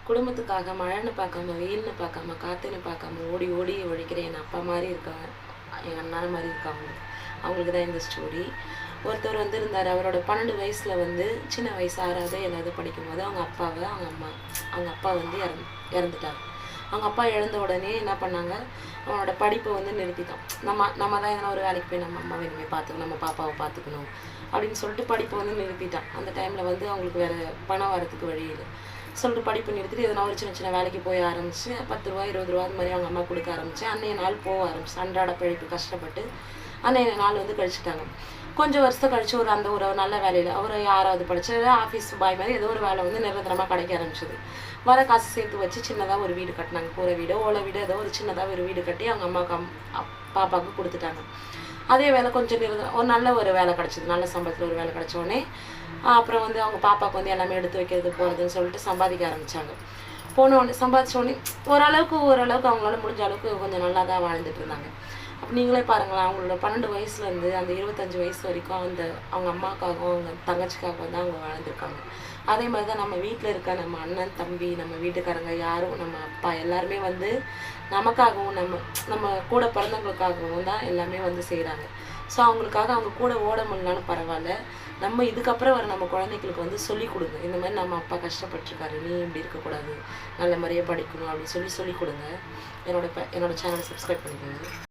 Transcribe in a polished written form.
குடும்பத்துக்காக மழைன்னு பார்க்காம, வெயில்னு பார்க்காம, காத்துன்னு பார்க்காம ஓடி ஓடி உழைக்கிற என் அப்பா மாரி இருக்காங்க. எங்க அண்ணா மாரி இருக்காங்க. அவங்களுக்கு தான் இந்த ஸ்டோரி. ஒருத்தர் வந்து இருந்தாரு. அவரோட 12 வயசுல வந்து சின்ன வயசு 6வது 7வது படிக்கும்போது அவங்க அப்பா வந்து இறந்துட்டாரு. அவங்க அப்பா இழந்த உடனே என்ன பண்ணாங்க, அவனோட படிப்பை வந்து நிறுத்திட்டான். நம்ம தான் எதனா ஒரு வேலைக்கு போய் நம்ம அம்மாவை இனிமேல் பார்த்துக்கணும், நம்ம பாப்பாவை பார்த்துக்கணும் அப்படின்னு சொல்லிட்டு படிப்பை வந்து நிறுத்திட்டான். அந்த டைமில் வந்து அவங்களுக்கு வேறு பணம் வரத்துக்கு வழி இல்லை சொல்லிட்டு படிப்பு நிறுத்திட்டு எதனா ஒரு சின்ன சின்ன வேலைக்கு போய் ஆரம்பிச்சு 10 ரூபா 20 ரூபா அது மாதிரி அவங்க அம்மா கொடுக்க ஆரம்பிச்சு அன்னைய நாள் போக ஆரம்பிச்சு அன்றாட பிழைப்பு கஷ்டப்பட்டு அன்னைய நாள் வந்து கழிச்சிட்டாங்க. கொஞ்சம் வருஷம் கழிச்சு ஒரு நல்ல வேலையில் அவர் 6வது படிச்சு ஆஃபீஸ் பாய் மாதிரி ஏதோ ஒரு வேலை வந்து நிரந்தரமாக கிடைக்க ஆரம்பிச்சது. வர காசு சேர்த்து வச்சு சின்னதாக ஒரு வீடு கட்டினாங்க. கூரை வீடோ ஓலை வீடோ ஏதோ ஒரு சின்னதாக ஒரு வீடு கட்டி அவங்க அம்மாவுக்கு பாப்பாவுக்கு கொடுத்துட்டாங்க. அதே வேலை கொஞ்சம் ஒரு நல்ல ஒரு வேலை கிடச்சிது. நல்ல சம்பளத்தில் ஒரு வேலை கிடச்ச உடனே அப்புறம் வந்து அவங்க பாப்பாவுக்கு வந்து எல்லாமே எடுத்து வைக்கிறது போகிறதுன்னு சொல்லிட்டு சம்பாதிக்க ஆரம்பித்தாங்க. போன உடனே சம்பாதிச்ச உடனே ஓரளவுக்கு அவங்களால முடிஞ்ச அளவுக்கு கொஞ்சம் நல்லா தான் வாழ்ந்துட்டு இருந்தாங்க. அப்போ நீங்களே பாருங்களேன், அவங்களோட 12 வயசுலேருந்து அந்த 25 வயசு வரைக்கும் அவங்க அம்மாவுக்காகவும் அவங்க தங்கச்சிக்காகவும் தான் அவங்க வாழ்ந்துருக்காங்க. அதே மாதிரி தான் நம்ம வீட்டில் இருக்க நம்ம அண்ணன் தம்பி நம்ம வீட்டுக்காரங்க யாரும் நம்ம அப்பா எல்லாருமே வந்து நமக்காகவும் நம்ம கூட பிறந்தவங்களுக்காகவும் தான் எல்லாமே வந்து செய்கிறாங்க. ஸோ அவங்களுக்காக அவங்க கூட ஓட முடியலனாலும் பரவாயில்ல, நம்ம இதுக்கப்புறம் வர நம்ம குழந்தைங்களுக்கு வந்து சொல்லிக் கொடுங்க. இந்த மாதிரி நம்ம அப்பா கஷ்டப்பட்டுருக்காரு, நீ இப்படி இருக்கக்கூடாது, நல்ல மாதிரியே படிக்கணும் அப்படின்னு சொல்லி சொல்லிக் கொடுங்க. என்னோட சேனலை சப்ஸ்கிரைப் பண்ணிக்கோங்க.